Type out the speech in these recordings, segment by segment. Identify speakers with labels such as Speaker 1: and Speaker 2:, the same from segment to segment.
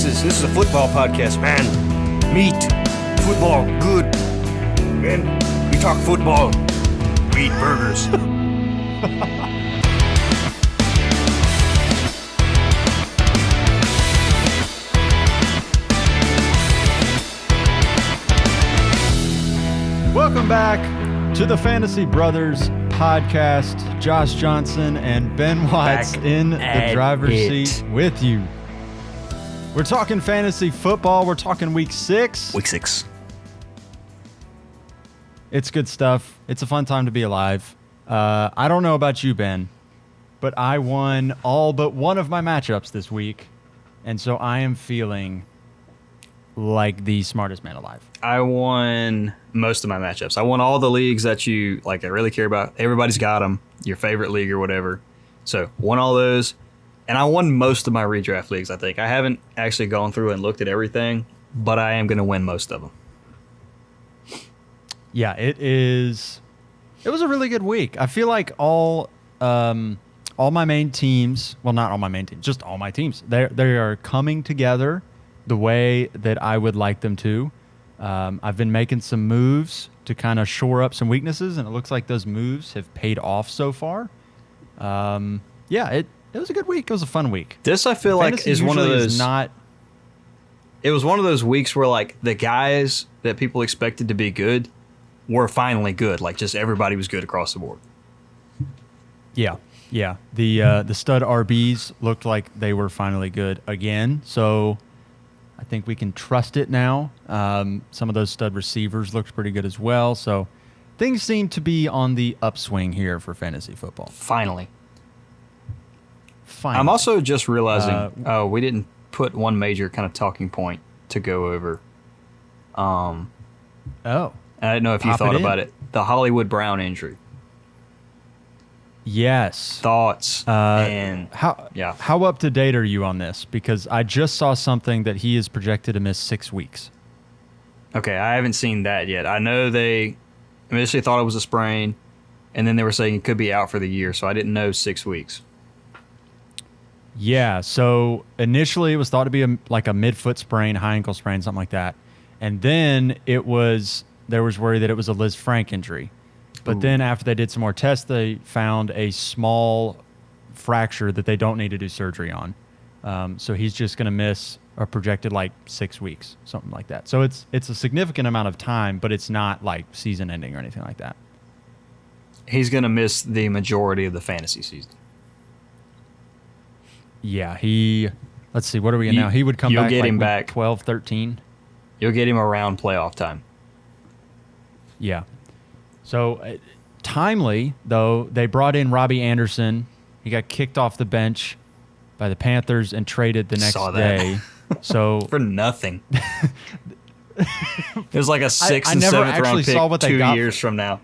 Speaker 1: is a football podcast, man. Meat, football, good. Man, we talk football. We eat burgers.
Speaker 2: Welcome back to the Fantasy Brothers podcast. Josh Johnson and Ben Watts in the driver's seat with you. We're talking fantasy football. We're talking week 6.
Speaker 1: Week 6.
Speaker 2: It's good stuff. It's a fun time to be alive. I don't know about you, Ben, but I won all but one of my matchups this week, and so I am feeling like the smartest man alive.
Speaker 1: I won most of my matchups. I won all the leagues that you I really care about. Everybody's got them. Your favorite league or whatever. So won all those, and I won most of my redraft leagues. I think I haven't actually gone through and looked at everything, but I am going to win most of them.
Speaker 2: Yeah, it was a really good week. I feel like all my main teams, well, not all my main teams, just all my teams, they are coming together the way that I would like them to. I've been making some moves to kind of shore up some weaknesses, and it looks like those moves have paid off so far. It was a good week. It was a fun week.
Speaker 1: This, I feel
Speaker 2: Fantasy
Speaker 1: like, is one of those. It was one of those weeks where, like, the guys that people expected to be good were finally good. Like, just everybody was good across the board.
Speaker 2: Yeah. The stud RBs looked like they were finally good again. So I think we can trust it now. Some of those stud receivers looked pretty good as well. So things seem to be on the upswing here for fantasy football.
Speaker 1: Finally. I'm also just realizing, we didn't put one major kind of talking point to go over. I don't know if you thought about it. The Hollywood Brown injury.
Speaker 2: Yes.
Speaker 1: Thoughts and
Speaker 2: how up to date are you on this? Because I just saw something that he is projected to miss 6 weeks.
Speaker 1: Okay, I haven't seen that yet. I know they initially thought it was a sprain, and then they were saying it could be out for the year, so I didn't know 6 weeks.
Speaker 2: Yeah, so initially it was thought to be a mid-foot sprain, high ankle sprain, something like that. And then there was worry that it was a Liz Frank injury. But then after they did some more tests, they found a small fracture that they don't need to do surgery on. So he's just going to miss a projected 6 weeks, something like that. So it's a significant amount of time, but it's not like season ending or anything like that.
Speaker 1: He's going to miss the majority of the fantasy season.
Speaker 2: Yeah, let's see, what are we in now? He would come back
Speaker 1: get him back
Speaker 2: 12, 13.
Speaker 1: You'll get him around playoff time.
Speaker 2: Yeah. So timely, though, they brought in Robbie Anderson. He got kicked off the bench by the Panthers and traded the next day. So
Speaker 1: for nothing. It was like a 6th and 7th round pick 2 years from now.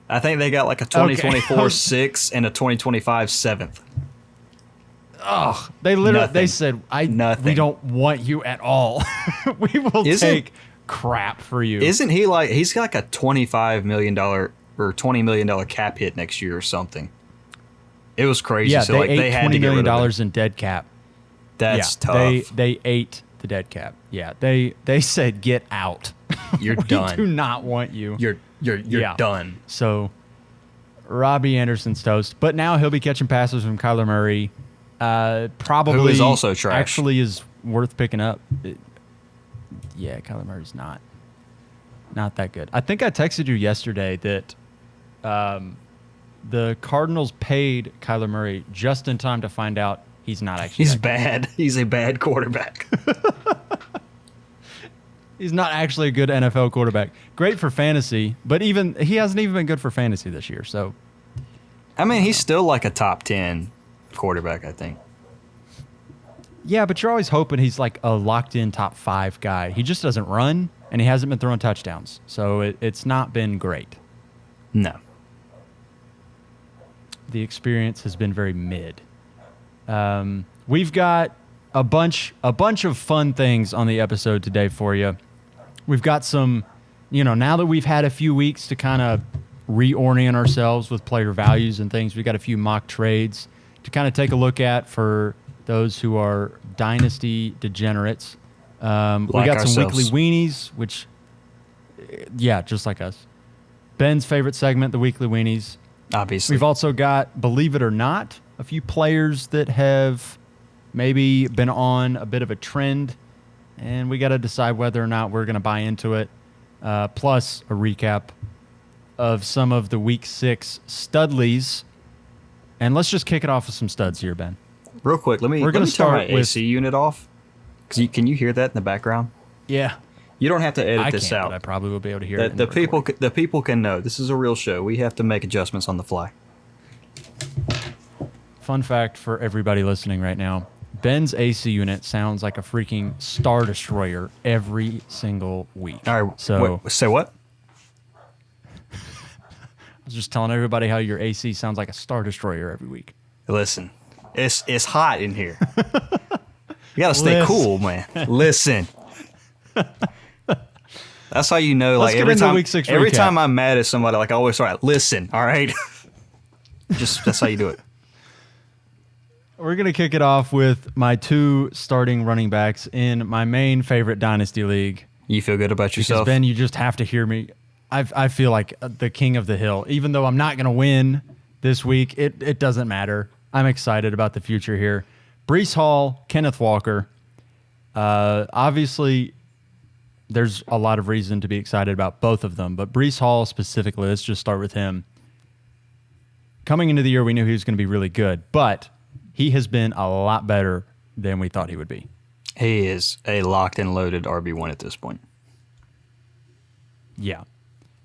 Speaker 1: I think they got like a 2024 6th and a 2025 7th.
Speaker 2: Oh, they said, we don't want you at all. We will take crap for you.
Speaker 1: Isn't he he's got like a $25 million or $20 million cap hit next year or something? It was crazy.
Speaker 2: Yeah,
Speaker 1: so they had
Speaker 2: $20
Speaker 1: to get rid
Speaker 2: million
Speaker 1: of it.
Speaker 2: in dead cap.
Speaker 1: That's tough.
Speaker 2: They ate the dead cap. Yeah, they said get out.
Speaker 1: You're
Speaker 2: we
Speaker 1: done.
Speaker 2: Do not want you.
Speaker 1: You're done.
Speaker 2: So Robbie Anderson's toast, but now he'll be catching passes from Kyler Murray. Probably
Speaker 1: who is also trash.
Speaker 2: Actually is worth picking up. Kyler Murray's not that good. I think I texted you yesterday that the Cardinals paid Kyler Murray just in time to find out he's not actually.
Speaker 1: He's bad. He's a bad quarterback.
Speaker 2: He's not actually a good NFL quarterback. Great for fantasy, but he hasn't even been good for fantasy this year. So,
Speaker 1: I mean, he's still like a top 10 quarterback, I think.
Speaker 2: Yeah, but you're always hoping he's like a locked-in top 5 guy. He just doesn't run, and he hasn't been throwing touchdowns. So it's not been great.
Speaker 1: No.
Speaker 2: The experience has been very mid. We've got a bunch of fun things on the episode today for you. We've got some, now that we've had a few weeks to kind of reorient ourselves with player values and things, we've got a few mock trades to kind of take a look at for those who are dynasty degenerates. We
Speaker 1: Like
Speaker 2: got some
Speaker 1: ourselves.
Speaker 2: weekly weenies, which, yeah, just like us. Ben's favorite segment, the weekly weenies.
Speaker 1: Obviously.
Speaker 2: We've also got, believe it or not, a few players that have maybe been on a bit of a trend, and we got to decide whether or not we're going to buy into it. Plus a recap of some of the Week 6 studlies. And let's just kick it off with some studs here, Ben.
Speaker 1: Real quick, let me turn my AC unit off. Can you hear that in the background?
Speaker 2: Yeah.
Speaker 1: You don't have to edit
Speaker 2: I
Speaker 1: this
Speaker 2: can't,
Speaker 1: out.
Speaker 2: but I probably will be able to hear it.
Speaker 1: The people can know this is a real show. We have to make adjustments on the fly.
Speaker 2: Fun fact for everybody listening right now. Ben's AC unit sounds like a freaking Star Destroyer every single week.
Speaker 1: All right.
Speaker 2: So
Speaker 1: say what?
Speaker 2: I was just telling everybody how your AC sounds like a Star Destroyer every week.
Speaker 1: Listen, it's hot in here. You gotta stay cool, man. Listen. That's how you know.
Speaker 2: Let's
Speaker 1: Like every time,
Speaker 2: Week 6
Speaker 1: every
Speaker 2: recap.
Speaker 1: time I'm mad at somebody, like I always start. Listen, all right. Just that's how you do it.
Speaker 2: We're going to kick it off with my 2 starting running backs in my main favorite Dynasty League.
Speaker 1: You feel good about
Speaker 2: Because,
Speaker 1: yourself,
Speaker 2: Ben, you just have to hear me. I feel like the king of the hill. Even though I'm not going to win this week, it doesn't matter. I'm excited about the future here. Breece Hall, Kenneth Walker. Obviously, there's a lot of reason to be excited about both of them. But Breece Hall specifically, let's just start with him. Coming into the year, we knew he was going to be really good. But he has been a lot better than we thought he would be.
Speaker 1: He is a locked and loaded RB1 at this point.
Speaker 2: Yeah.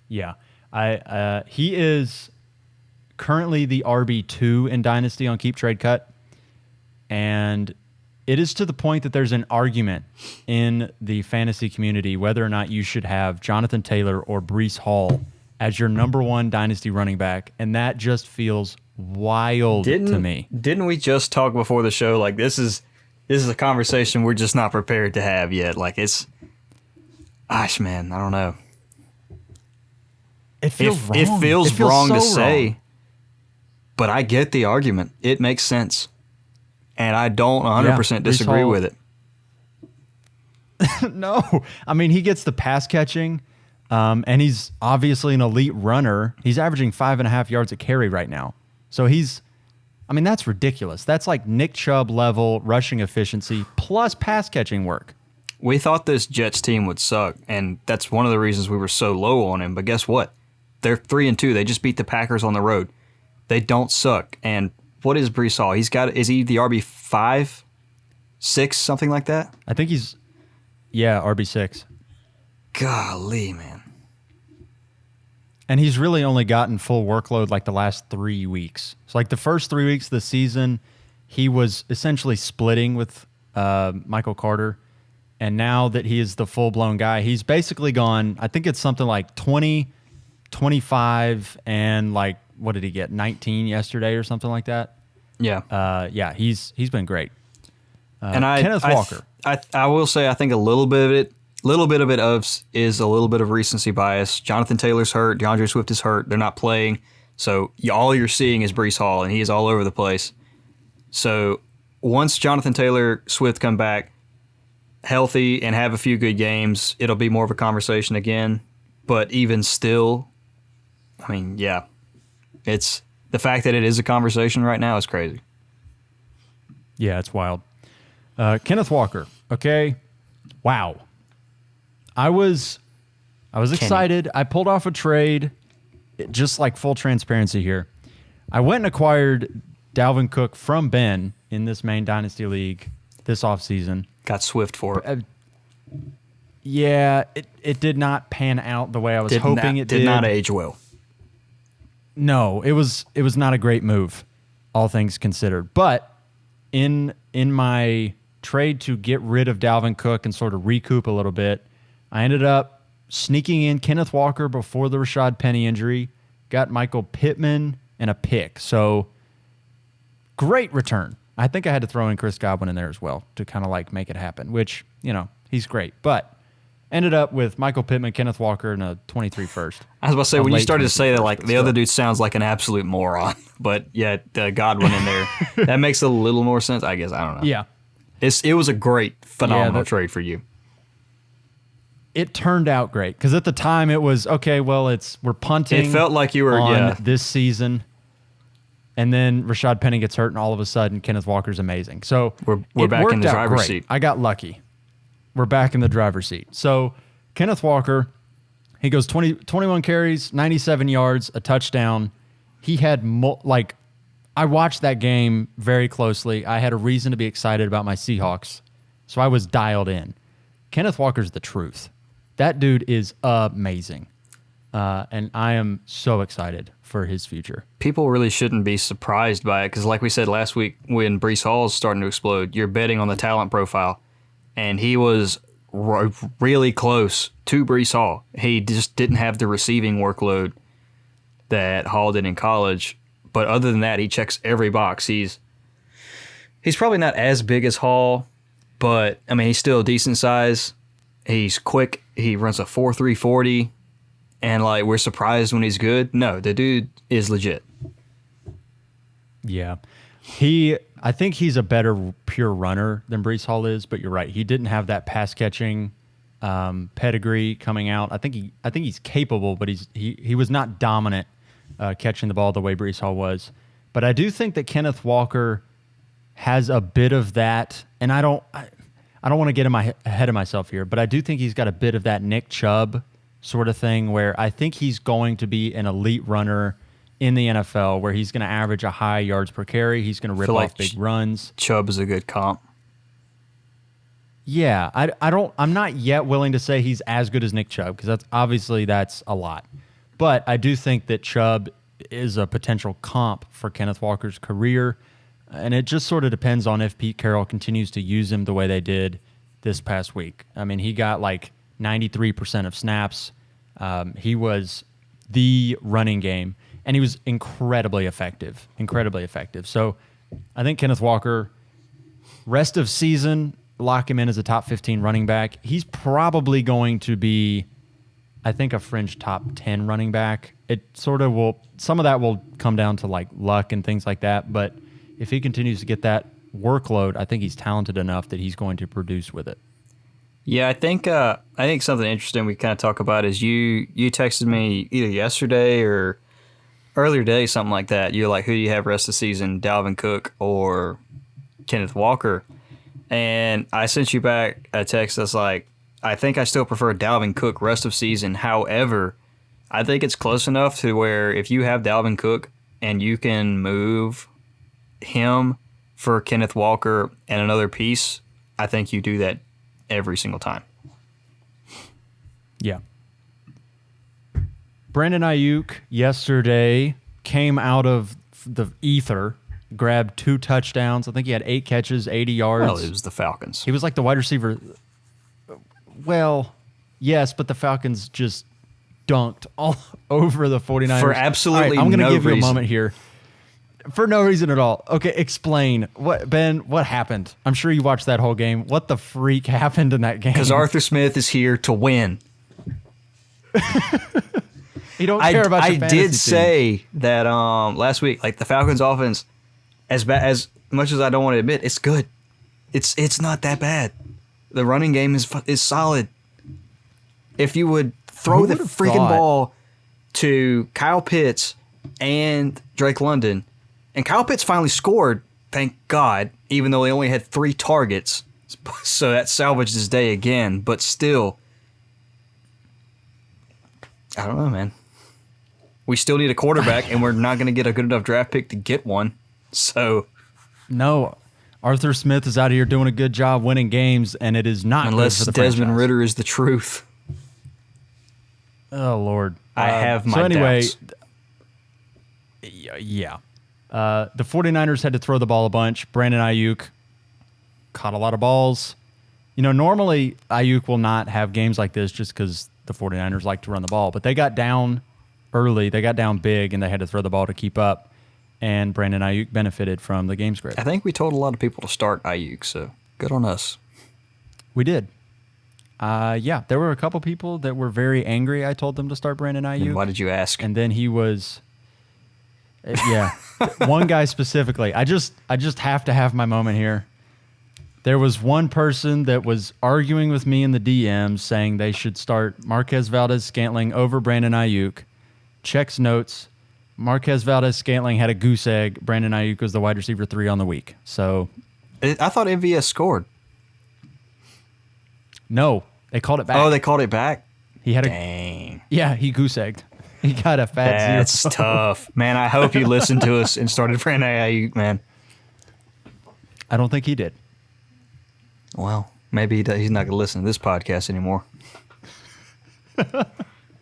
Speaker 2: He is currently the RB2 in Dynasty on Keep Trade Cut. And it is to the point that there's an argument in the fantasy community whether or not you should have Jonathan Taylor or Breece Hall as your number 1 Dynasty running back. And that just feels wild to me.
Speaker 1: Didn't we just talk before the show? Like this is a conversation we're just not prepared to have yet. Like gosh, man, I don't know.
Speaker 2: It feels wrong.
Speaker 1: It feels wrong to say,
Speaker 2: wrong.
Speaker 1: but I get the argument. It makes sense. And I don't 100% disagree with it.
Speaker 2: No. I mean, he gets the pass catching, and he's obviously an elite runner. He's averaging 5.5 yards a carry right now. So that's ridiculous. That's like Nick Chubb level rushing efficiency plus pass catching work.
Speaker 1: We thought this Jets team would suck, and that's one of the reasons we were so low on him. But guess what? They're 3-2. They just beat the Packers on the road. They don't suck. And what is Breece Hall? Is he the RB5, 6, something like that?
Speaker 2: I think he's RB6.
Speaker 1: Golly, man.
Speaker 2: And he's really only gotten full workload like the last 3 weeks. So like the first 3 weeks of the season, he was essentially splitting with Michael Carter. And now that he is the full-blown guy, he's basically gone, I think it's something like 20, 25, and like, what did he get, 19 yesterday or something like that?
Speaker 1: Yeah.
Speaker 2: He's been great.
Speaker 1: And
Speaker 2: Kenneth Walker.
Speaker 1: I will say I think a little bit of it is a little bit of recency bias. Jonathan Taylor's hurt. DeAndre Swift is hurt. They're not playing. So all you're seeing is Breece Hall, and he is all over the place. So once Jonathan Taylor, Swift come back healthy and have a few good games, it'll be more of a conversation again. But even still, I mean, yeah, it's the fact that it is a conversation right now is crazy.
Speaker 2: Yeah, it's wild. Kenneth Walker. Okay. Wow. I was excited. I pulled off a trade, just like full transparency here. I went and acquired Dalvin Cook from Ben in this main Dynasty League this offseason.
Speaker 1: Got Swift for it.
Speaker 2: Yeah, it did not pan out the way I was hoping it did.
Speaker 1: Did not age well.
Speaker 2: No, it was not a great move, all things considered. But in my trade to get rid of Dalvin Cook and sort of recoup a little bit, I ended up sneaking in Kenneth Walker before the Rashad Penny injury, got Michael Pittman and a pick. So great return. I think I had to throw in Chris Godwin in there as well to kind of like make it happen, which, he's great. But ended up with Michael Pittman, Kenneth Walker, and a 23 first.
Speaker 1: I was about to say, when you started to say that, like, the other dude sounds like an absolute moron. But, yeah, Godwin in there, that makes a little more sense, I guess. I don't know.
Speaker 2: Yeah.
Speaker 1: It was a great, phenomenal trade for you.
Speaker 2: it turned out great because at the time it was okay. Well, we're punting.
Speaker 1: It felt like you were
Speaker 2: on this season, and then Rashad Penny gets hurt, and all of a sudden Kenneth Walker's amazing. So
Speaker 1: we're back in the driver's seat.
Speaker 2: I got lucky. We're back in the driver's seat. So Kenneth Walker, he goes 21 carries, 97 yards, a touchdown. He had I watched that game very closely. I had a reason to be excited about my Seahawks, so I was dialed in. Kenneth Walker's the truth. That dude is amazing, and I am so excited for his future.
Speaker 1: People really shouldn't be surprised by it because, like we said last week, when Breece Hall's starting to explode, you're betting on the talent profile, and he was really close to Breece Hall. He just didn't have the receiving workload that Hall did in college. But other than that, he checks every box. He's probably not as big as Hall, but I mean he's still a decent size. He's quick. He runs a 4.3 40, and like we're surprised when he's good. No, the dude is legit.
Speaker 2: Yeah, I think he's a better pure runner than Breece Hall is. But you're right. He didn't have that pass catching pedigree coming out. I think he's capable, but he was not dominant. Catching the ball the way Breece Hall was. But I do think that Kenneth Walker has a bit of that, and I don't want to get ahead of myself here, but I do think he's got a bit of that Nick Chubb sort of thing where I think he's going to be an elite runner in the NFL where he's going to average a high yards per carry. He's going to rip off big runs.
Speaker 1: Chubb is a good comp.
Speaker 2: Yeah, I'm not yet willing to say he's as good as Nick Chubb because that's a lot. But I do think that Chubb is a potential comp for Kenneth Walker's career, and it just sort of depends on if Pete Carroll continues to use him the way they did this past week. I mean, he got like 93% of snaps. He was the running game, and he was incredibly effective. So I think Kenneth Walker, rest of season, lock him in as a top 15 running back. He's probably going to be, I think, a fringe top 10 running back. It sort of will, some of that will come down to like luck and things like that. But if he continues to get that workload, I think he's talented enough that he's going to produce with it.
Speaker 1: Yeah, I think something interesting we kind of talk about is you texted me either yesterday or earlier today, something like that. You're like, who do you have rest of the season, Dalvin Cook or Kenneth Walker? And I sent you back a text that's like, I think I still prefer Dalvin Cook rest of season. However, I think it's close enough to where if you have Dalvin Cook and you can move him for Kenneth Walker and another piece, I think you do that every single time.
Speaker 2: Yeah. Brandon Ayuk yesterday came out of the ether, grabbed 2 touchdowns. I think he had 8 catches, 80 yards.
Speaker 1: Well, it was the Falcons.
Speaker 2: He was like the wide receiver. Well, yes, but the Falcons just dunked all over the 49ers.
Speaker 1: For absolutely no reason.
Speaker 2: I'm going to give you a moment here. For no reason at all. Okay, explain. Ben, what happened? I'm sure you watched that whole game. What the freak happened in that game?
Speaker 1: Because Arthur Smith is here to win.
Speaker 2: You don't care about your fantasy
Speaker 1: I did
Speaker 2: team.
Speaker 1: say that last week, like the Falcons offense, as much as I don't want to admit, it's good. It's not that bad. The running game is solid. If you would throw the freaking ball to Kyle Pitts and Drake London, and Kyle Pitts finally scored, thank God, even though he only had 3 targets, so that salvaged his day again, but still, I don't know, man. We still need a quarterback, and we're not going to get a good enough draft pick to get one, so...
Speaker 2: No, Arthur Smith is out here doing a good job winning games, and it is not
Speaker 1: unless
Speaker 2: good for the
Speaker 1: Desmond
Speaker 2: franchise.
Speaker 1: Ridder is the truth.
Speaker 2: Oh, Lord.
Speaker 1: I have my doubts.
Speaker 2: Yeah. The 49ers had to throw the ball a bunch. Brandon Ayuk caught a lot of balls. You know, normally Ayuk will not have games like this just because the 49ers like to run the ball, but they got down early. They got down big, and they had to throw the ball to keep up. And Brandon Ayuk benefited from the game script.
Speaker 1: I think we told a lot of people to start Ayuk, so good on us.
Speaker 2: We did. Yeah, there were a couple people that were very angry. I told them to start Brandon Ayuk.
Speaker 1: And why did you ask?
Speaker 2: And then he was, yeah, one guy specifically. I just have to have my moment here. There was one person that was arguing with me in the DMs saying they should start Marquez Valdez-Scantling over Brandon Ayuk. Checks notes. Marquez Valdez-Scantling had a goose egg. Brandon Ayuk was the wide receiver 3 on the week. So
Speaker 1: I thought MVS scored.
Speaker 2: No, they called it back.
Speaker 1: Oh, they called it back?
Speaker 2: He had
Speaker 1: Dang.
Speaker 2: Yeah, he goose egged. He got a fat zero.
Speaker 1: That's tough. Man, I hope you listened to us and started Brandon Ayuk, man.
Speaker 2: I don't think he did.
Speaker 1: Well, maybe he's not going to listen to this podcast anymore.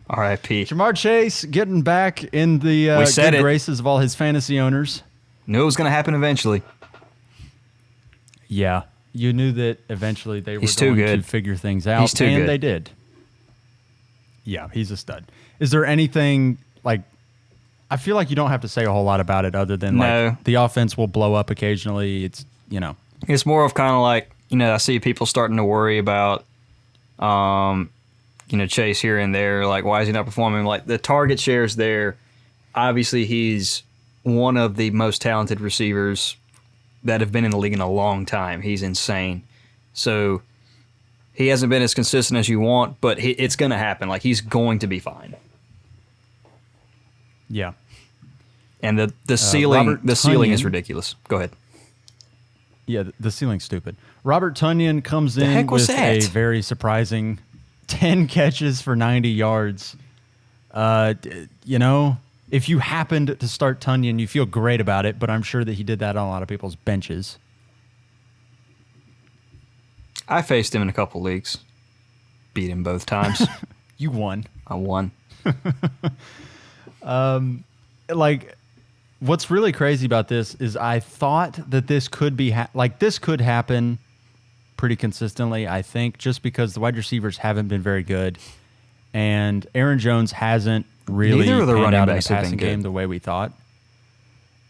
Speaker 1: R.I.P.
Speaker 2: Jamar Chase getting back in the good graces of all his fantasy owners.
Speaker 1: Knew it was going to happen eventually.
Speaker 2: Yeah, you knew that eventually they were
Speaker 1: He's
Speaker 2: going
Speaker 1: too good.
Speaker 2: to figure things out,
Speaker 1: He's too
Speaker 2: and
Speaker 1: good.
Speaker 2: they did. Yeah, he's a stud. Is there anything, like, I feel like you don't have to say a whole lot about it other than, like, the offense will blow up occasionally. It's, you know.
Speaker 1: It's more of kind of like, you know, I see people starting to worry about, you know, Chase here and there. Like, why is he not performing? Like, the target share's there. Obviously, he's one of the most talented receivers that have been in the league in a long time. He's insane. So he hasn't been as consistent as you want, but it's going to happen. Like, he's going to be fine.
Speaker 2: Yeah.
Speaker 1: And the ceiling is ridiculous. Go ahead.
Speaker 2: Yeah, the ceiling's stupid. Robert Tonyan comes in
Speaker 1: heck was
Speaker 2: with
Speaker 1: that?
Speaker 2: a very surprising 10 catches for 90 yards. You know, if you happened to start Tonyan, you feel great about it, but I'm sure that he did that on a lot of people's benches.
Speaker 1: I faced him in a couple leagues. Beat him both times.
Speaker 2: You won.
Speaker 1: I won.
Speaker 2: Like, what's really crazy about this is I thought that this could be this could happen pretty consistently, I think, just because the wide receivers haven't been very good, and Aaron Jones hasn't really
Speaker 1: Neither of the
Speaker 2: panned
Speaker 1: running
Speaker 2: out in the
Speaker 1: backs have been
Speaker 2: passing
Speaker 1: good.
Speaker 2: game the way we thought.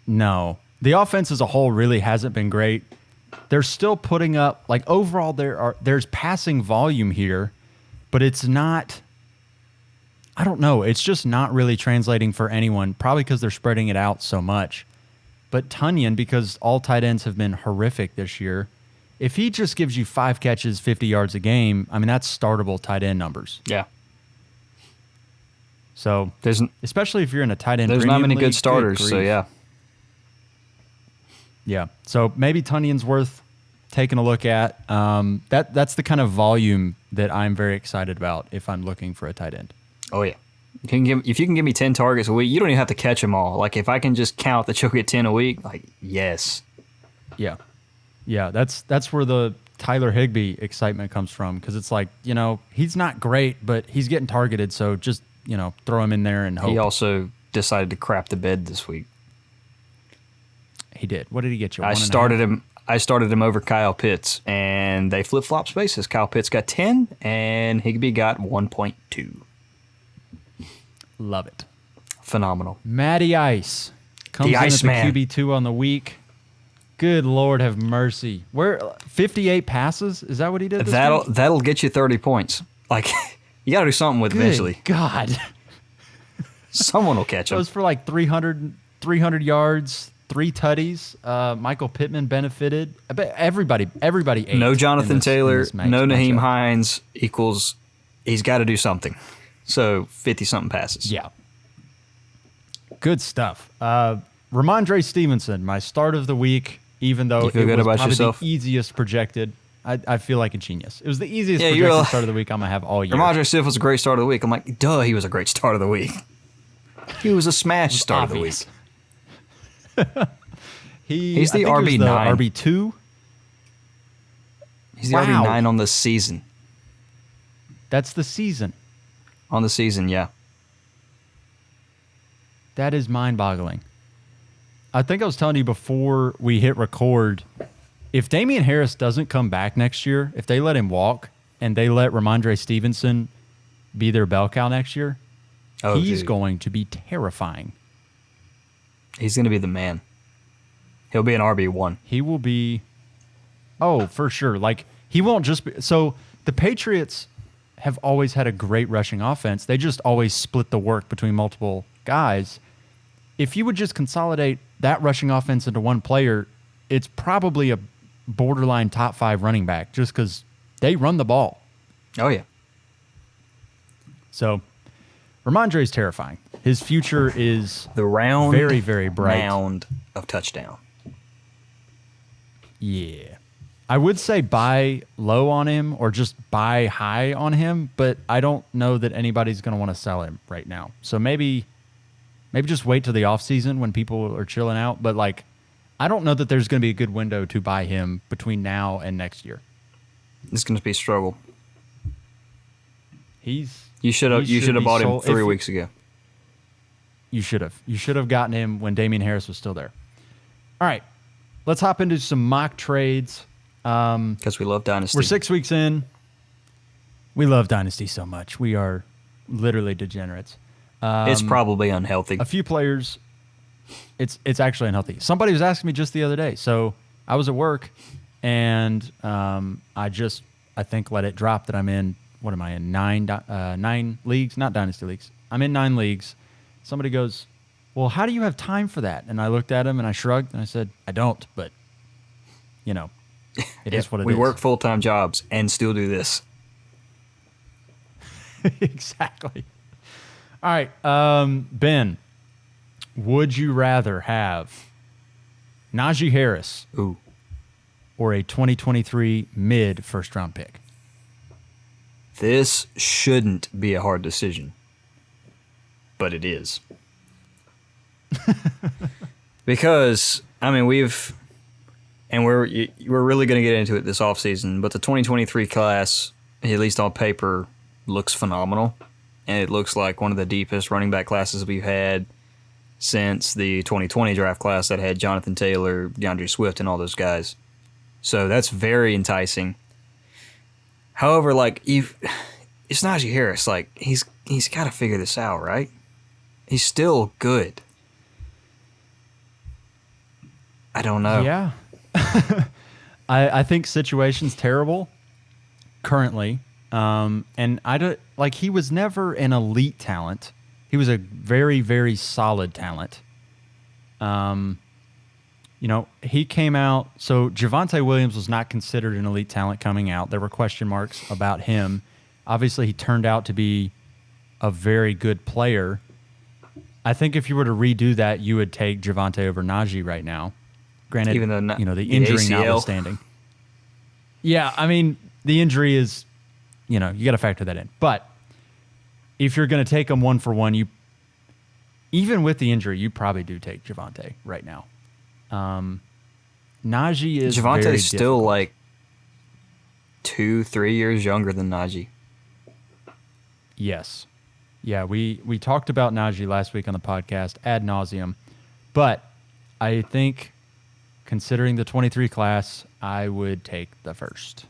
Speaker 2: No, the offense as a whole really hasn't been great. They're still putting up, like, overall there's passing volume here, but it's not. I don't know. It's just not really translating for anyone, probably because they're spreading it out so much. But Tonyan, because all tight ends have been horrific this year, if he just gives you 5 catches, 50 yards a game, I mean, that's startable tight end numbers.
Speaker 1: Yeah.
Speaker 2: So, especially if you're in a tight end
Speaker 1: There's not
Speaker 2: premium
Speaker 1: many
Speaker 2: league,
Speaker 1: good starters,
Speaker 2: good
Speaker 1: so
Speaker 2: grief.
Speaker 1: yeah.
Speaker 2: Yeah. So maybe Tunyan's worth taking a look at. That's the kind of volume that I'm very excited about if I'm looking for a tight end.
Speaker 1: Oh, yeah. If you can give me 10 targets a week, you don't even have to catch them all. Like, if I can just count that you'll get 10 a week, like, yes.
Speaker 2: Yeah. Yeah, that's where the Tyler Higbee excitement comes from, because it's like, you know, he's not great, but he's getting targeted, so just, you know, throw him in there and hope.
Speaker 1: He also decided to crap the bed this week.
Speaker 2: He did. What did he get you?
Speaker 1: I started him over Kyle Pitts, and they flip-flop spaces. Kyle Pitts got 10, and Higbee got 1.2.
Speaker 2: Love it.
Speaker 1: Phenomenal.
Speaker 2: Matty Ice comes
Speaker 1: The
Speaker 2: in
Speaker 1: Ice
Speaker 2: at
Speaker 1: Man.
Speaker 2: the QB2 on the week. Good Lord have mercy. Where 58 passes? Is that what he did this week?
Speaker 1: That'll get you 30 points. Like, you got to do something with it eventually.
Speaker 2: Good God.
Speaker 1: Someone will catch him.
Speaker 2: Goes for like 300 yards, 3 tutties. Michael Pittman benefited. I bet everybody ate.
Speaker 1: No Jonathan Taylor, no Naheem
Speaker 2: matchup.
Speaker 1: Hines equals he's got to do something. So 50-something passes.
Speaker 2: Yeah. Good stuff. Ramondre Stevenson, my start of the week, even though
Speaker 1: You feel
Speaker 2: it
Speaker 1: good
Speaker 2: was
Speaker 1: about
Speaker 2: probably
Speaker 1: yourself?
Speaker 2: the easiest projected. I feel like a genius. It was the easiest
Speaker 1: Yeah,
Speaker 2: projected start of the week I'm going to have all year.
Speaker 1: Ramondre Stevenson was a great start of the week. I'm like, duh, he was a great start of the week. He was a smash start
Speaker 2: obvious.
Speaker 1: of the week.
Speaker 2: He's
Speaker 1: the RB9.
Speaker 2: RB2.
Speaker 1: He's the
Speaker 2: Wow.
Speaker 1: RB9 on the season.
Speaker 2: That's the season.
Speaker 1: On the season, yeah.
Speaker 2: That is mind-boggling. I think I was telling you before we hit record, if Damian Harris doesn't come back next year, if they let him walk and they let Ramondre Stevenson be their bell cow next year, he's going to be terrifying.
Speaker 1: He's going to be the man. He'll be an RB1.
Speaker 2: He will be, oh, for sure. Like, he won't just be, so the Patriots have always had a great rushing offense. They just always split the work between multiple guys. If you would just consolidate that rushing offense into one player, it's probably borderline top 5 running back just because they run the ball.
Speaker 1: Oh, yeah.
Speaker 2: So Ramondre's terrifying. His future is
Speaker 1: The round,
Speaker 2: very, very bright.
Speaker 1: mound of touchdown.
Speaker 2: Yeah. I would say buy low on him or just buy high on him, but I don't know that anybody's going to want to sell him right now. So maybe just wait till the offseason when people are chilling out. But, like, I don't know that there's going to be a good window to buy him between now and next year.
Speaker 1: It's going to be a struggle.
Speaker 2: You
Speaker 1: should have bought him 3 weeks ago.
Speaker 2: You should have. You should have gotten him when Damian Harris was still there. All right. Let's hop into some mock trades.
Speaker 1: Because we love Dynasty.
Speaker 2: We're 6 weeks in. We love Dynasty so much. We are literally degenerates.
Speaker 1: It's probably unhealthy.
Speaker 2: A few players, it's actually unhealthy. Somebody was asking me just the other day. So I was at work, and I think let it drop that I'm in. What am I in? 9 leagues, not Dynasty leagues. I'm in 9 leagues. Somebody goes, "Well, how do you have time for that?" And I looked at him and I shrugged and I said, "I don't, but it is what it is."
Speaker 1: We work full-time jobs and still do this.
Speaker 2: Exactly. All right, Ben, would you rather have Najee Harris
Speaker 1: Ooh.
Speaker 2: or a 2023 mid first-round pick?
Speaker 1: This shouldn't be a hard decision, but it is. Because, I mean, we're really going to get into it this offseason, but the 2023 class, at least on paper, looks phenomenal. And it looks like one of the deepest running back classes we've had since the 2020 draft class that had Jonathan Taylor, DeAndre Swift, and all those guys. So that's very enticing. However, like, it's Najee Harris. Like, he's got to figure this out, right? He's still good. I don't know.
Speaker 2: Yeah. I think situation's terrible currently. And I don't like, he was never an elite talent. He was a very, very solid talent. He came out. So Javonte Williams was not considered an elite talent coming out. There were question marks about him. Obviously, he turned out to be a very good player. I think if you were to redo that, you would take Javonte over Najee right now. Granted,
Speaker 1: even though
Speaker 2: the injury
Speaker 1: ACL.
Speaker 2: notwithstanding. Yeah, I mean, the injury is, you got to factor that in. But if you're going to take them one for one, even with the injury, you probably do take Javonte right now. Najee is
Speaker 1: Javonte's still
Speaker 2: difficult.
Speaker 1: like 2-3 years younger than Najee.
Speaker 2: Yes. Yeah, we talked about Najee last week on the podcast ad nauseum. But I think, considering the 23 class, I would take the first.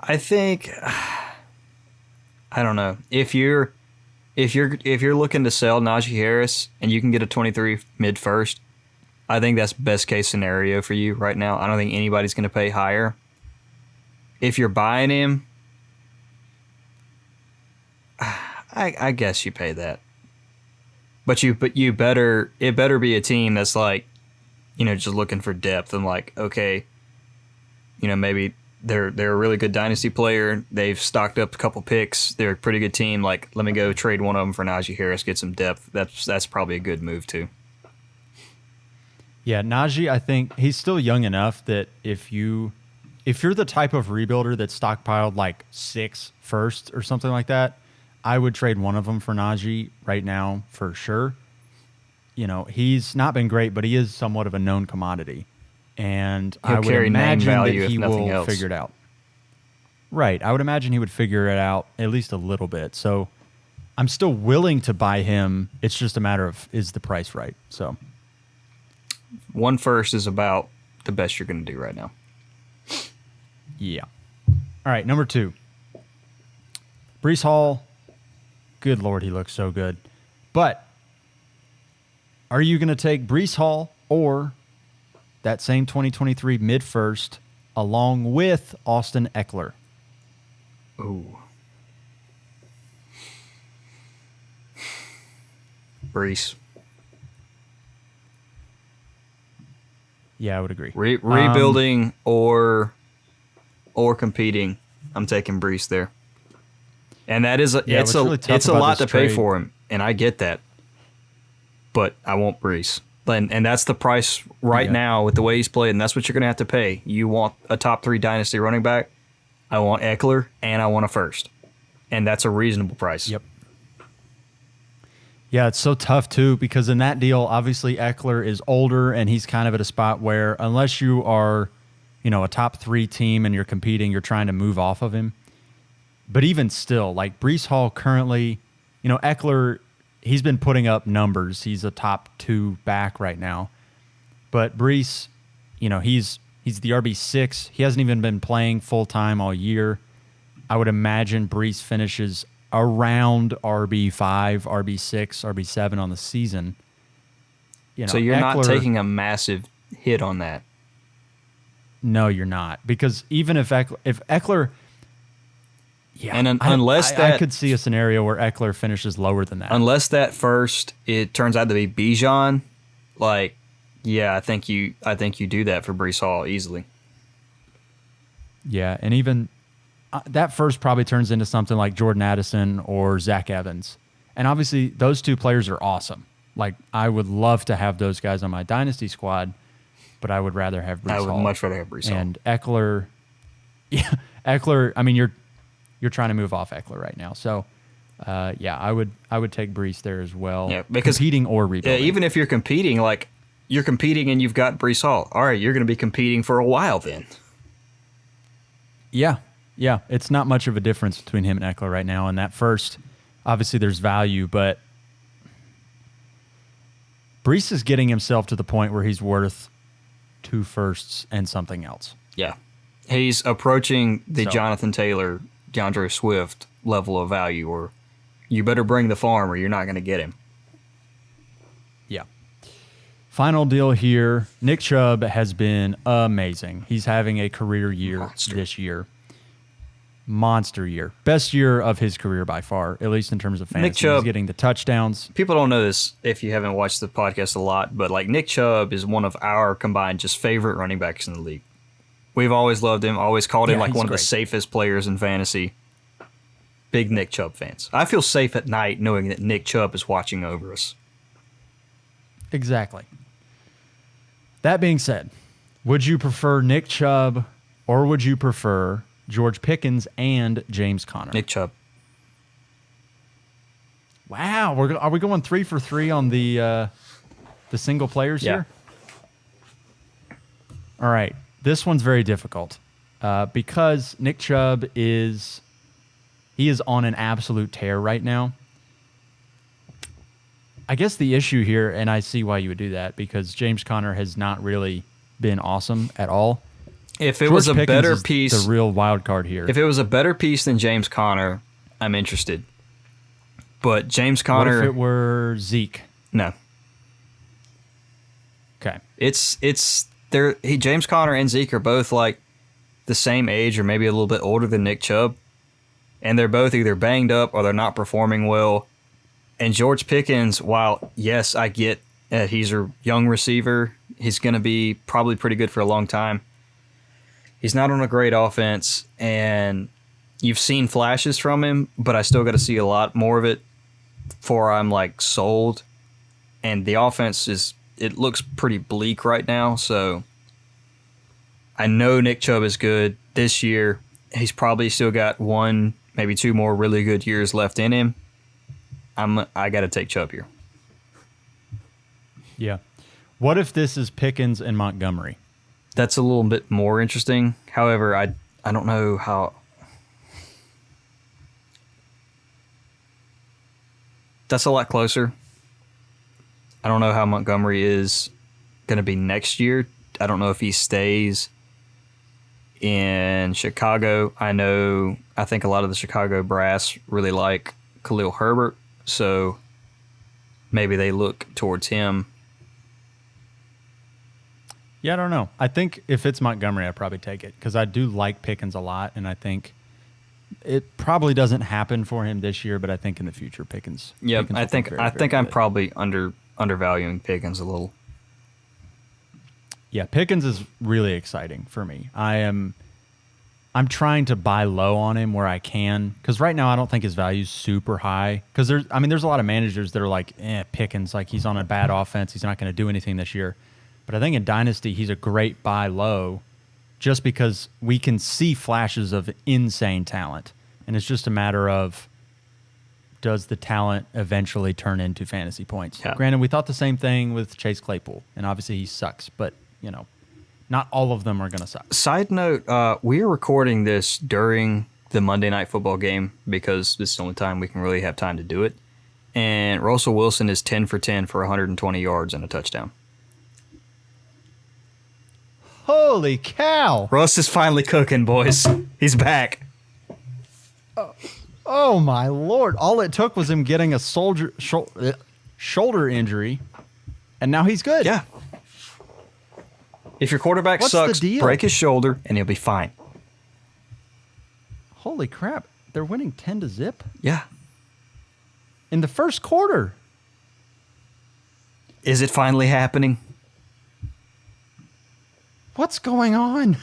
Speaker 1: I think, I don't know, if you're looking to sell Najee Harris and you can get a 23 mid first, I think that's best case scenario for you right now. I don't think anybody's going to pay higher. If you're buying him, I guess you pay that. But it better be a team that's like, just looking for depth and like, okay, maybe they're a really good dynasty player. They've stocked up a couple picks. They're a pretty good team. Like, let me go trade one of them for Najee Harris, get some depth. That's probably a good move too.
Speaker 2: Yeah, Najee, I think he's still young enough that if you're the type of rebuilder that stockpiled like 6 firsts or something like that, I would trade one of them for Najee right now for sure. He's not been great, but he is somewhat of a known commodity. And I would imagine that he will figure it out. Right. I would imagine he would figure it out at least a little bit. So I'm still willing to buy him. It's just a matter of, is the price right? So
Speaker 1: 1 first is about the best you're going to do right now.
Speaker 2: Yeah. All right, number 2. Breece Hall. Good Lord, he looks so good. But are you going to take Breece Hall or that same 2023 mid-first along with Austin Eckler?
Speaker 1: Ooh. Breece.
Speaker 2: Yeah, I would agree.
Speaker 1: Rebuilding or competing, I'm taking Brees there. And that is it's a lot to pay for him, and I get that. But I want Brees. And that's the price right now with the way he's played, and that's what you're going to have to pay. You want a top 3 dynasty running back, I want Eckler, and I want a first. And that's a reasonable price.
Speaker 2: Yep. Yeah, it's so tough, too, because in that deal, obviously Eckler is older, and he's kind of at a spot where unless you are, a top 3 team and you're competing, you're trying to move off of him. But even still, like Breece Hall currently, Eckler, he's been putting up numbers. He's a top 2 back right now. But Breece, he's the RB6. He hasn't even been playing full-time all year. I would imagine Breece finishes around RB5, RB6, RB7 on the season.
Speaker 1: So you're not taking a massive hit on that.
Speaker 2: No, you're not. Because even if Eckler... Yeah,
Speaker 1: and unless
Speaker 2: I could see a scenario where Eckler finishes lower than that.
Speaker 1: Unless that first it turns out to be Bijan, I think you do that for Breece Hall easily.
Speaker 2: Yeah, and even that first probably turns into something like Jordan Addison or Zach Evans, and obviously those 2 players are awesome. Like I would love to have those guys on my dynasty squad, but I would rather have Breece Hall.
Speaker 1: I would much rather have Breece Hall.
Speaker 2: And Eckler, Eckler. I mean, you're trying to move off Eckler right now. So, I would take Breece there as well.
Speaker 1: Yeah, because
Speaker 2: competing or rebuilding.
Speaker 1: Yeah, even if you're competing, and you've got Breece Hall. All right, you're going to be competing for a while then.
Speaker 2: Yeah. It's not much of a difference between him and Eckler right now. And that first, obviously there's value, but Breece is getting himself to the point where he's worth 2 firsts and something else.
Speaker 1: Yeah. He's approaching the Jonathan Taylor, DeAndre Swift level of value, or you better bring the farm or you're not going to get him.
Speaker 2: Yeah. Final deal here. Nick Chubb has been amazing. He's having a career year this year. Monster year. Best year of his career by far, at least in terms of fantasy.
Speaker 1: Nick Chubb,
Speaker 2: he's getting the touchdowns.
Speaker 1: People don't know this if you haven't watched the podcast a lot, but Nick Chubb is one of our combined just favorite running backs in the league. We've always loved him, always called him one of the safest players in fantasy. Big Nick Chubb fans. I feel safe at night knowing that Nick Chubb is watching over us.
Speaker 2: Exactly. That being said, would you prefer Nick Chubb or would you prefer George Pickens and James Conner?
Speaker 1: Nick Chubb.
Speaker 2: Wow, are we going 3 for 3 on the single players here? All right. This one's very difficult because Nick Chubb is on an absolute tear right now. I guess the issue here, and I see why you would do that, because James Conner has not really been awesome at all.
Speaker 1: If it was a better piece,
Speaker 2: the real wild card here.
Speaker 1: If it was a better piece than James Conner, I'm interested. But James Conner,
Speaker 2: what if it were Zeke?
Speaker 1: No.
Speaker 2: Okay.
Speaker 1: James Conner and Zeke are both the same age or maybe a little bit older than Nick Chubb, and they're both either banged up or they're not performing well. And George Pickens, while yes, I get that he's a young receiver, he's going to be probably pretty good for a long time. He's not on a great offense, and you've seen flashes from him, but I still got to see a lot more of it before I'm sold. And the offense it looks pretty bleak right now, so I know Nick Chubb is good this year. He's probably still got 1, maybe 2 more really good years left in him. I got to take Chubb here.
Speaker 2: Yeah. What if this is Pickens and Montgomery?
Speaker 1: That's a little bit more interesting. However, I don't know how. That's a lot closer. I don't know how Montgomery is going to be next year. I don't know if he stays in Chicago. I think a lot of the Chicago brass really like Khalil Herbert, so maybe they look towards him.
Speaker 2: Yeah, I don't know. I think if it's Montgomery, I'd probably take it because I do like Pickens a lot, and I it probably doesn't happen for him this year, but I think in the future, Pickens.
Speaker 1: Yeah,
Speaker 2: Pickens
Speaker 1: I think I'm probably undervaluing Pickens a little.
Speaker 2: Yeah, Pickens is really exciting for me. I'm trying to buy low on him where I can, because right now I don't think his value's super high. Because there's a lot of managers that are like, Pickens, like he's on a bad offense, he's not going to do anything this year. But I think in Dynasty he's a great buy low, just because we can see flashes of insane talent, and it's just a matter of, does the talent eventually turn into fantasy points?
Speaker 1: Yeah.
Speaker 2: Granted, we thought the same thing with Chase Claypool, and obviously he sucks, but not all of them are going to suck.
Speaker 1: Side note, we're recording this during the Monday Night Football game because this is the only time we can really have time to do it. And Russell Wilson is 10 for 10 for 120 yards and a touchdown.
Speaker 2: Holy cow!
Speaker 1: Russ is finally cooking, boys. He's back.
Speaker 2: Oh my Lord. All it took was him getting a shoulder injury, and now he's good.
Speaker 1: Yeah. If your quarterback
Speaker 2: What's the
Speaker 1: sucks,
Speaker 2: deal?
Speaker 1: break his shoulder and he'll be fine.
Speaker 2: Holy crap. They're winning 10-0
Speaker 1: Yeah.
Speaker 2: in the first quarter.
Speaker 1: Is it finally happening?
Speaker 2: What's going on?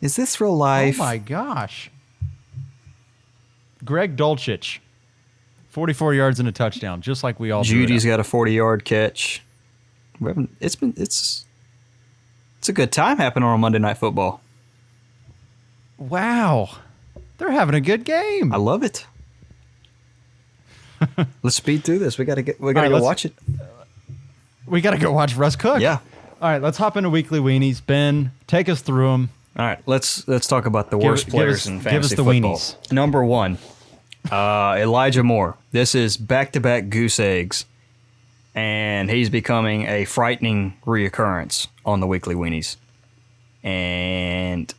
Speaker 1: Is this real life?
Speaker 2: Oh my gosh. Greg Dulcich, 44 yards and a touchdown, just like we all threw it
Speaker 1: Judy's
Speaker 2: up.
Speaker 1: got a 40-yard catch. It's a good time happening on Monday Night Football.
Speaker 2: Wow. They're having a good game.
Speaker 1: I love it. Let's speed through this. We gotta
Speaker 2: right,
Speaker 1: go
Speaker 2: let's-
Speaker 1: watch it.
Speaker 2: We got to go watch Russ cook.
Speaker 1: Yeah.
Speaker 2: All right, let's hop into Weekly Weenies. Ben, take us through them.
Speaker 1: All right, let's talk about the worst players in
Speaker 2: give us
Speaker 1: fantasy
Speaker 2: the
Speaker 1: football.
Speaker 2: weenies.
Speaker 1: Number 1, Elijah Moore. This is back-to-back goose eggs, and he's becoming a frightening reoccurrence on the Weekly Weenies. And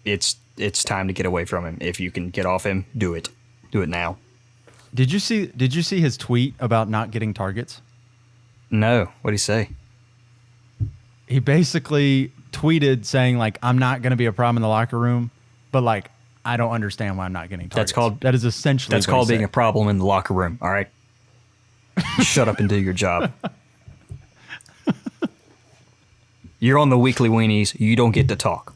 Speaker 1: it's time to get away from him. If you can get off him, do it. Do it now.
Speaker 2: Did you see his tweet about not getting targets?
Speaker 1: No, what'd he say?
Speaker 2: He basically tweeted saying, like, I'm not going to be a problem in the locker room, but, like, I don't understand why I'm not getting targets. That is essentially
Speaker 1: That's
Speaker 2: what he
Speaker 1: called being
Speaker 2: said.
Speaker 1: a problem in the locker room, all right? Shut up and do your job. You're on the Weekly Weenies. You don't get to talk.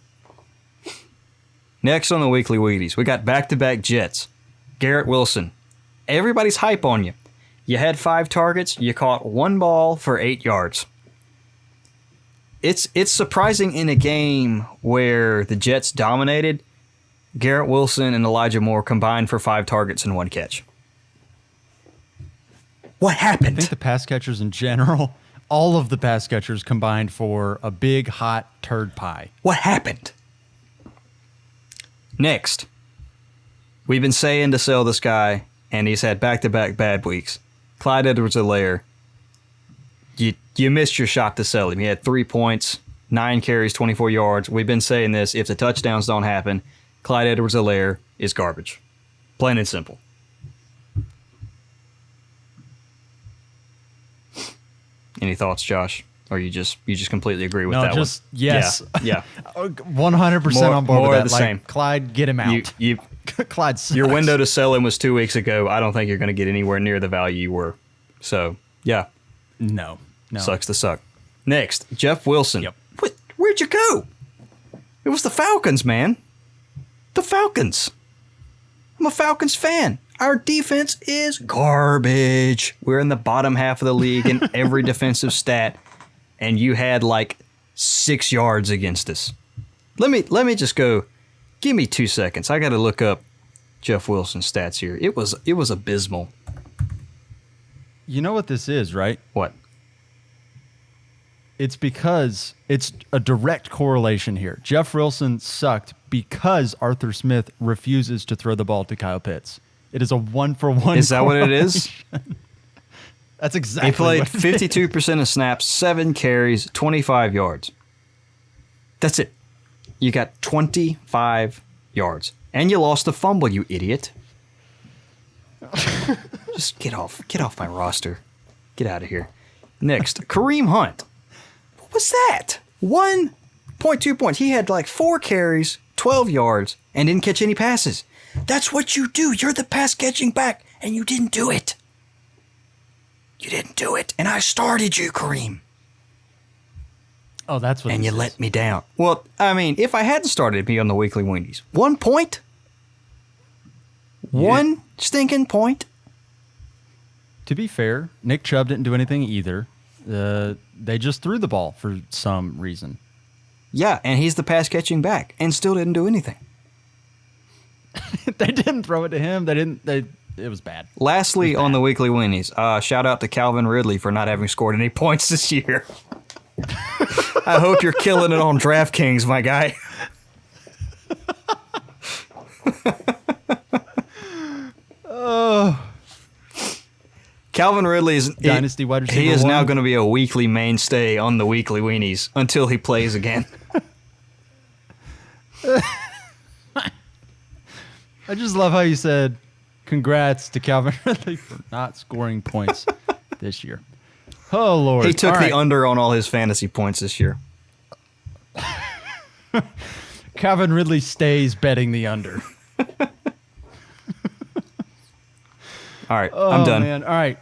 Speaker 1: Next on the Weekly Weenies, we got back-to-back Jets. Garrett Wilson. Everybody's hype on you. You had 5 targets. You caught 1 ball for 8 yards. It's surprising in a game where the Jets dominated, Garrett Wilson and Elijah Moore combined for 5 targets and 1 catch. What
Speaker 2: I
Speaker 1: happened?
Speaker 2: think the pass catchers in general, all of the pass catchers combined for a big, hot turd pie.
Speaker 1: What happened? Next, we've been saying to sell this guy, and he's had back-to-back bad weeks. Clyde Edwards-Helaire, you missed your shot to sell him. He had 3 points, 9 carries, 24 yards. We've been saying this. If the touchdowns don't happen, Clyde Edwards-Helaire is garbage. Plain and simple. Any thoughts, Josh? Or you just completely agree with
Speaker 2: No,
Speaker 1: that
Speaker 2: just
Speaker 1: one?
Speaker 2: yes.
Speaker 1: Yeah.
Speaker 2: 100% on board
Speaker 1: more
Speaker 2: with
Speaker 1: of
Speaker 2: that.
Speaker 1: the
Speaker 2: Like,
Speaker 1: same.
Speaker 2: Clyde, get him out.
Speaker 1: You
Speaker 2: Clyde sucks.
Speaker 1: Your window to sell him was 2 weeks ago. I don't think you're going to get anywhere near the value you were. So, yeah,
Speaker 2: No.
Speaker 1: sucks to suck. Next, Jeff Wilson.
Speaker 2: Yep.
Speaker 1: Where'd you go? It was the Falcons, man. The Falcons. I'm a Falcons fan. Our defense is garbage. We're in the bottom half of the league in every defensive stat, and you had like 6 yards against us. Let me just go. Give me 2 seconds. I got to look up Jeff Wilson's stats here. It was abysmal.
Speaker 2: You know what this is, right?
Speaker 1: What?
Speaker 2: It's because it's a direct correlation here. Jeff Wilson sucked because Arthur Smith refuses to throw the ball to Kyle Pitts. It is a 1-for-1.
Speaker 1: Is that what it is?
Speaker 2: That's exactly
Speaker 1: He played
Speaker 2: what it is.
Speaker 1: 52% of snaps, 7 carries, 25 yards. That's it. You got 25 yards. And you lost a fumble, you idiot. Just get off my roster. Get out of here. Next, Kareem Hunt. What was that? 1.2 points. He had like 4 carries, 12 yards, and didn't catch any passes. That's what you do. You're the pass catching back, and you didn't do it. You didn't do it. And I started you, Kareem.
Speaker 2: Oh, that's what.
Speaker 1: And
Speaker 2: this
Speaker 1: you
Speaker 2: is.
Speaker 1: let me down. Well, I mean, if I hadn't started me on the weekly Weanies, 1 point? One stinking point?
Speaker 2: To be fair, Nick Chubb didn't do anything either. They just threw the ball for some reason.
Speaker 1: Yeah, and he's the pass catching back and still didn't do anything.
Speaker 2: They didn't throw it to him. It was bad.
Speaker 1: Lastly, on the weekly Weanies, shout out to Calvin Ridley for not having scored any points this year. I hope you're killing it on DraftKings, my guy. Calvin Ridley is
Speaker 2: dynasty wide receiver.
Speaker 1: He is now
Speaker 2: one.
Speaker 1: going to be a weekly mainstay on the weekly Weanies until he plays again.
Speaker 2: I just love how you said, "Congrats to Calvin Ridley for not scoring points this year." Oh Lord!
Speaker 1: He took
Speaker 2: All
Speaker 1: the
Speaker 2: right.
Speaker 1: under on all his fantasy points this year.
Speaker 2: Calvin Ridley stays betting the under.
Speaker 1: All right, I'm done.
Speaker 2: Man. All right.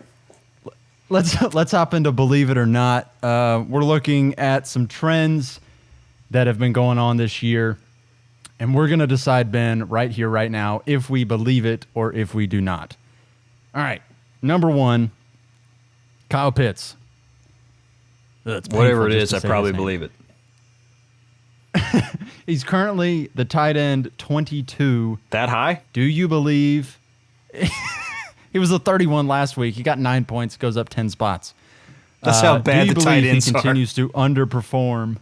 Speaker 2: Let's hop into Believe It or Not. We're looking at some trends that have been going on this year, and we're going to decide, Ben, right here, right now, if we believe it or if we do not. All right. Number one, Kyle Pitts. It's
Speaker 1: Whatever
Speaker 2: painful
Speaker 1: it
Speaker 2: just
Speaker 1: is,
Speaker 2: to
Speaker 1: I
Speaker 2: say
Speaker 1: probably
Speaker 2: his name.
Speaker 1: believe it.
Speaker 2: He's currently the tight end 22.
Speaker 1: That high?
Speaker 2: Do you believe? He was a 31 last week. He got 9 points, goes up 10 spots.
Speaker 1: That's how bad
Speaker 2: do you
Speaker 1: the tight
Speaker 2: believe
Speaker 1: ends
Speaker 2: he
Speaker 1: are.
Speaker 2: continues to underperform?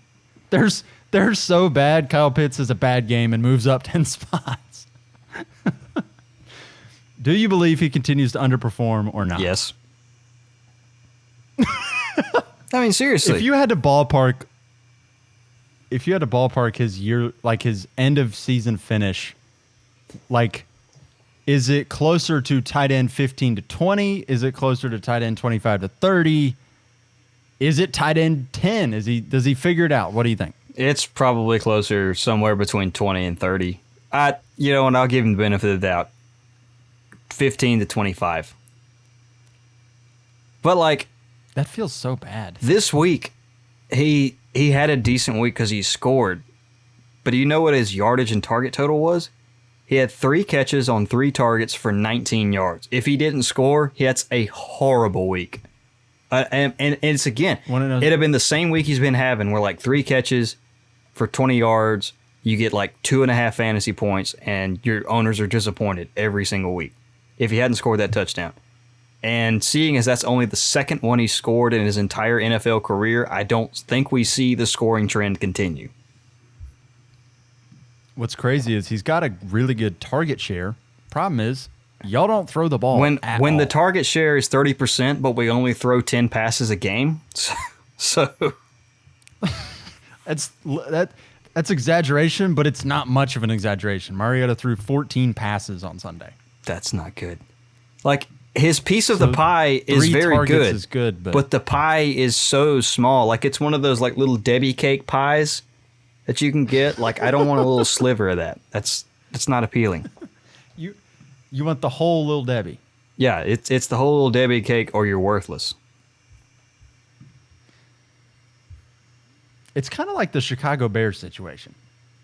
Speaker 2: They're so bad. Kyle Pitts has a bad game and moves up 10 spots. Do you believe he continues to underperform or not?
Speaker 1: Yes. I mean, seriously.
Speaker 2: If you had to ballpark his year, like his end of season finish, like, is it closer to tight end 15 to 20? Is it closer to tight end 25 to 30? Is it tight end 10? Does he figure it out? What do you think?
Speaker 1: It's probably closer somewhere between 20 and 30. And I'll give him the benefit of the doubt. 15 to 25. But like
Speaker 2: That feels so bad.
Speaker 1: this week, he had a decent week because he scored. But do you know what his yardage and target total was? He had 3 catches on 3 targets for 19 yards. If he didn't score, that's a horrible week. And it's again, it'd have been the same week he's been having, where like 3 catches for 20 yards, you get like 2.5 fantasy points, and your owners are disappointed every single week if he hadn't scored that touchdown. And seeing as that's only the second one he scored in his entire NFL career, I don't think we see the scoring trend continue.
Speaker 2: What's crazy is he's got a really good target share. Problem is, y'all don't throw the ball
Speaker 1: When
Speaker 2: at
Speaker 1: the
Speaker 2: all.
Speaker 1: target share is 30%, but we only throw 10 passes a game, so
Speaker 2: That's exaggeration, but it's not much of an exaggeration. Mariota threw 14 passes on Sunday.
Speaker 1: that's not good. Like, his piece of the pie is
Speaker 2: 3
Speaker 1: very
Speaker 2: targets
Speaker 1: good,
Speaker 2: is good,
Speaker 1: but the pie is so small. Like, it's one of those like little Debbie cake pies that you can get. Like, I don't want a little sliver of that. That's not appealing.
Speaker 2: You want the whole Little Debbie.
Speaker 1: Yeah, it's the whole little Debbie cake, or you're worthless.
Speaker 2: It's kind of like the Chicago Bears situation,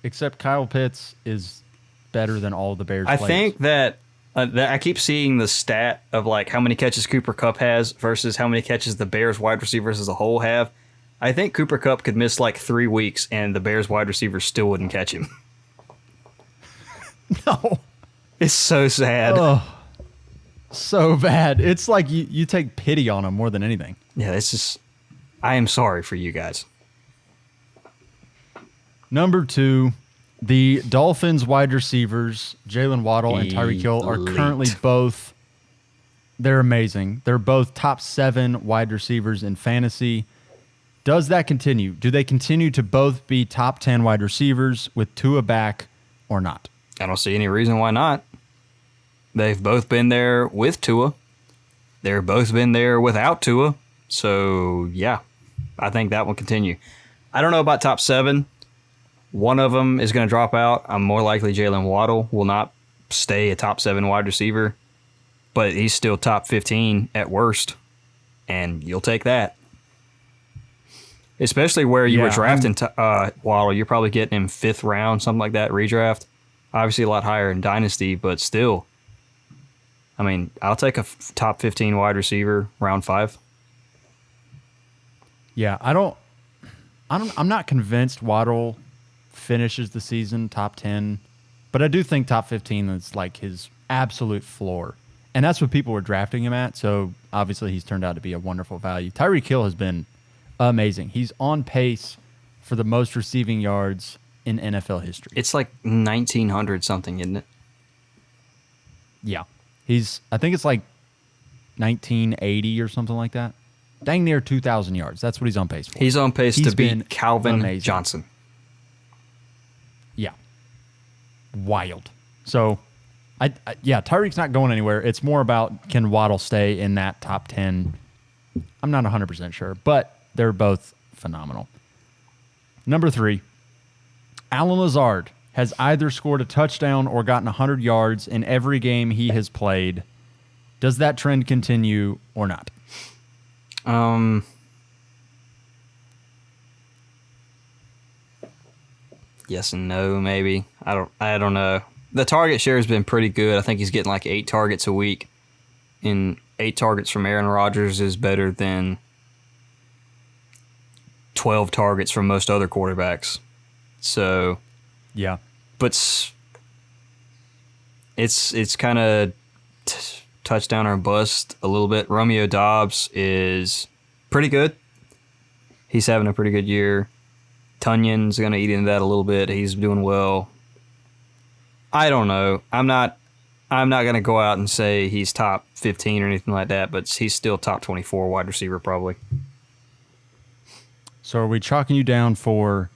Speaker 2: except Kyle Pitts is better than all the Bears
Speaker 1: I
Speaker 2: players.
Speaker 1: think that I keep seeing the stat of like how many catches Cooper Kupp has versus how many catches the Bears wide receivers as a whole have. I think Cooper Kupp could miss like 3 weeks and the Bears wide receivers still wouldn't catch him.
Speaker 2: No.
Speaker 1: It's so sad.
Speaker 2: Oh, so bad. It's like you take pity on him more than anything.
Speaker 1: Yeah, it's just, I am sorry for you guys.
Speaker 2: Number 2, the Dolphins wide receivers, Jalen Waddle and Tyreek Hill, are
Speaker 1: Elite.
Speaker 2: currently both, they're amazing. They're both top 7 wide receivers in fantasy. Does that continue? Do they continue to both be top 10 wide receivers with Tua back or not?
Speaker 1: I don't see any reason why not. They've both been there with Tua. They've both been there without Tua. So, yeah, I think that will continue. I don't know about top 7. One of them is going to drop out. I'm more likely Jalen Waddle will not stay a top 7 wide receiver, but he's still top 15 at worst, and you'll take that. especially where you were
Speaker 2: Yeah,
Speaker 1: drafting Waddle. You're probably getting him 5th round, something like that, redraft. Obviously a lot higher in Dynasty, but still. I mean, I'll take a top 15 wide receiver, round 5.
Speaker 2: Yeah, I'm not convinced Waddle finishes the season top 10, but I do think top 15 is like his absolute floor. And that's what people were drafting him at, so obviously he's turned out to be a wonderful value. Tyreek Hill has been amazing. He's on pace for the most receiving yards in NFL history.
Speaker 1: It's like 1900 something, isn't it?
Speaker 2: Yeah. I think it's like 1980 or something like that. Dang near 2,000 yards. That's what he's on pace for.
Speaker 1: He's on pace to
Speaker 2: been
Speaker 1: beat Calvin
Speaker 2: amazing.
Speaker 1: Johnson.
Speaker 2: Yeah. Wild. So, yeah, Tyreek's not going anywhere. It's more about can Waddle stay in that top 10. I'm not 100% sure, but they're both phenomenal. Number 3, Allen Lazard has either scored a touchdown or gotten 100 yards in every game he has played. Does that trend continue or not?
Speaker 1: Yes and no, maybe. I don't know. The target share has been pretty good. I think he's getting like 8 targets a week. And 8 targets from Aaron Rodgers is better than 12 targets from most other quarterbacks. So,
Speaker 2: yeah.
Speaker 1: But it's kind of touchdown or bust a little bit. Romeo Doubs is pretty good. He's having a pretty good year. Tunyon's going to eat into that a little bit. He's doing well. I don't know. I'm not going to go out and say he's top 15 or anything like that, but he's still top 24 wide receiver probably.
Speaker 2: So are we chalking you down for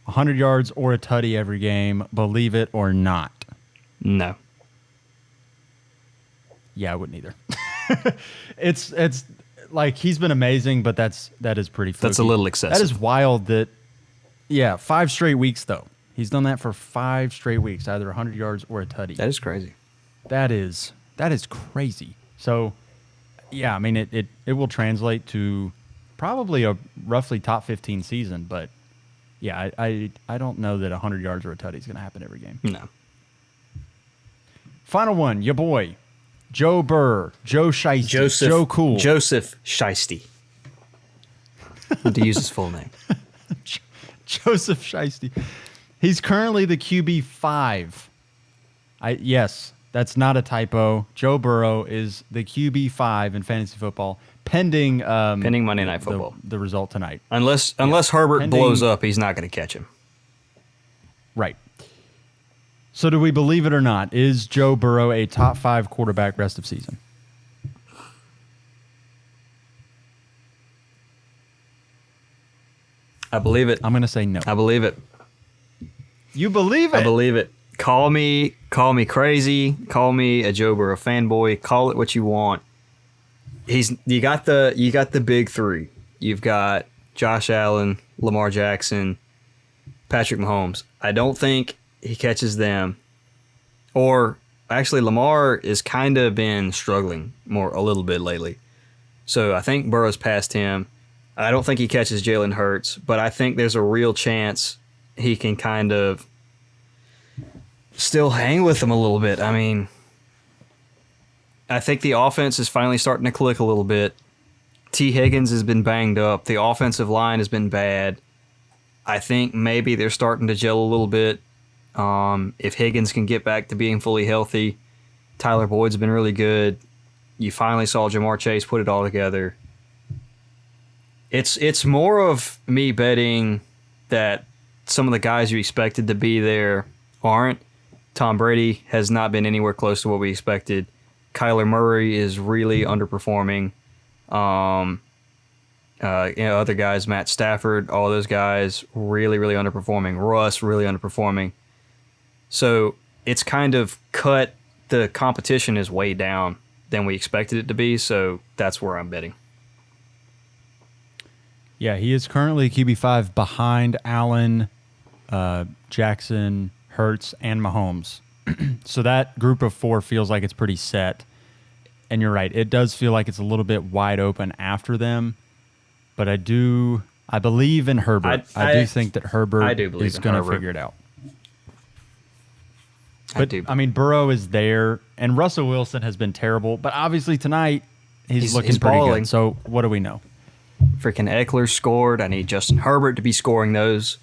Speaker 2: 100 yards or a tutty every game, believe it or not?
Speaker 1: No.
Speaker 2: Yeah, I wouldn't either. It's like he's been amazing, but that is pretty fluky.
Speaker 1: That's a little excessive.
Speaker 2: That is wild that, yeah, 5 straight weeks though. He's done that for 5 straight weeks, either 100 yards or a tutty.
Speaker 1: That is crazy.
Speaker 2: That is crazy. So, yeah, I mean, it will translate to probably a roughly top 15 season, but yeah, I don't know that 100 yards or a tutty is going to happen every game.
Speaker 1: No.
Speaker 2: Final one, your boy, Joe Burr, Joe Shiesty, Joe Cool.
Speaker 1: Joseph Shiesty. To use his full name.
Speaker 2: Joseph Shiesty. He's currently the QB5. Yes, that's not a typo. Joe Burrow is the QB5 in fantasy football, pending
Speaker 1: Monday Night Football.
Speaker 2: The result tonight.
Speaker 1: Unless Herbert blows up, he's not going to catch him.
Speaker 2: Right. So do we believe it or not? Is Joe Burrow a top 5 quarterback rest of season?
Speaker 1: I believe it.
Speaker 2: I'm going to say no.
Speaker 1: I believe it.
Speaker 2: You believe it?
Speaker 1: I believe it. Call me crazy. Call me a Joe Burrow fanboy. Call it what you want. You got the big 3. You've got Josh Allen, Lamar Jackson, Patrick Mahomes. I don't think he catches them. Or actually, Lamar is kind of been struggling a little bit lately. So I think Burrow's past him. I don't think he catches Jalen Hurts, but I think there's a real chance he can kind of still hang with him a little bit. I mean, I think the offense is finally starting to click a little bit. T. Higgins has been banged up. The offensive line has been bad. I think maybe they're starting to gel a little bit. If Higgins can get back to being fully healthy, Tyler Boyd's been really good. You finally saw Jamar Chase put it all together. It's more of me betting that some of the guys you expected to be there aren't. Tom Brady has not been anywhere close to what we expected. Kyler Murray is really underperforming. Other guys, Matt Stafford, all those guys really, really underperforming. Russ really underperforming. So it's kind of cut. The competition is way down than we expected it to be. So that's where I'm betting.
Speaker 2: Yeah, he is currently QB5 behind Allen, Jackson, Hurts, and Mahomes. So that group of 4 feels like it's pretty set. And you're right, it does feel like it's a little bit wide open after them. But I do I believe in Herbert. I do think that Herbert is going to figure it out. But, I mean, Burrow is there, and Russell Wilson has been terrible. But obviously tonight, he's looking pretty balling. Good. So what do we know?
Speaker 1: Freaking Eckler scored. I need Justin Herbert to be scoring those.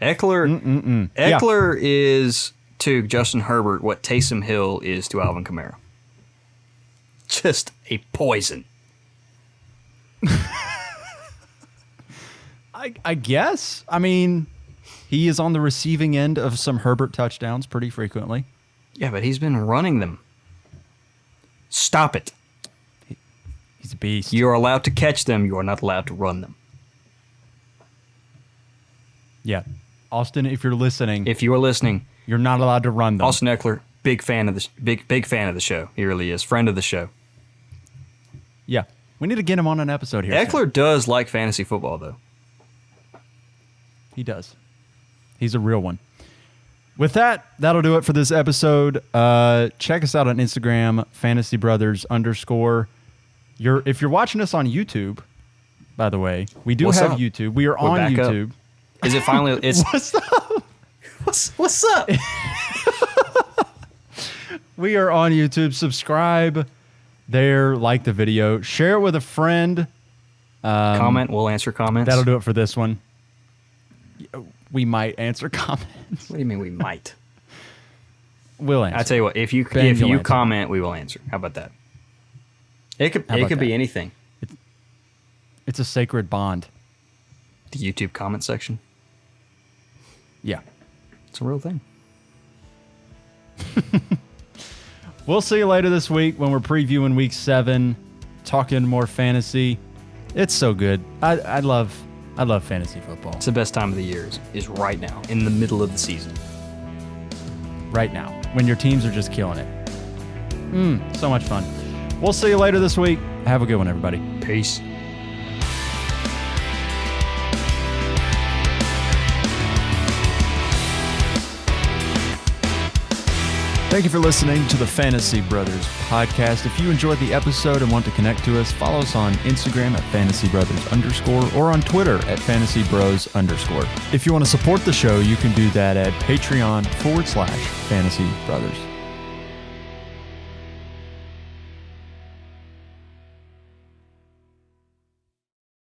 Speaker 1: Eckler is to Justin Herbert what Taysom Hill is to Alvin Kamara. Just a poison.
Speaker 2: I guess. I mean, he is on the receiving end of some Herbert touchdowns pretty frequently.
Speaker 1: Yeah, but he's been running them. Stop it.
Speaker 2: He's a beast.
Speaker 1: You are allowed to catch them. You are not allowed to run them.
Speaker 2: Yeah. Austin, if you're listening.
Speaker 1: If you are listening.
Speaker 2: You're not allowed to run them.
Speaker 1: Austin Eckler, big fan of the big fan of the show. He really is. Friend of the show.
Speaker 2: Yeah. We need to get him on an episode here.
Speaker 1: Eckler does like fantasy football, though.
Speaker 2: He does. He's a real one. With that, that'll do it for this episode. Check us out on Instagram, @FantasyBrothers_. If you're watching us on YouTube, by the way, we do have YouTube. We are on YouTube.
Speaker 1: Up. Is it finally? It's
Speaker 2: What's up?
Speaker 1: What's up?
Speaker 2: We are on YouTube. Subscribe there, like the video, share it with a friend.
Speaker 1: Comment. We'll answer comments.
Speaker 2: That'll do it for this one. We might answer comments.
Speaker 1: What do you mean we might?
Speaker 2: We'll answer.
Speaker 1: I tell you what, if you comment, we will answer. How about that? It could be anything.
Speaker 2: It's a sacred bond.
Speaker 1: The YouTube comment section.
Speaker 2: Yeah,
Speaker 1: it's a real thing.
Speaker 2: We'll see you later this week when we're previewing Week 7, talking more fantasy. It's so good. I love fantasy football.
Speaker 1: It's the best time of the year is right now, in the middle of the season.
Speaker 2: Right now, when your teams are just killing it. So much fun. We'll see you later this week. Have a good one, everybody.
Speaker 1: Peace.
Speaker 2: Thank you for listening to the Fantasy Brothers podcast. If you enjoyed the episode and want to connect to us, follow us on Instagram @FantasyBrothers_ or on Twitter @FantasyBros_. If you want to support the show, you can do that at Patreon /Fantasy Brothers.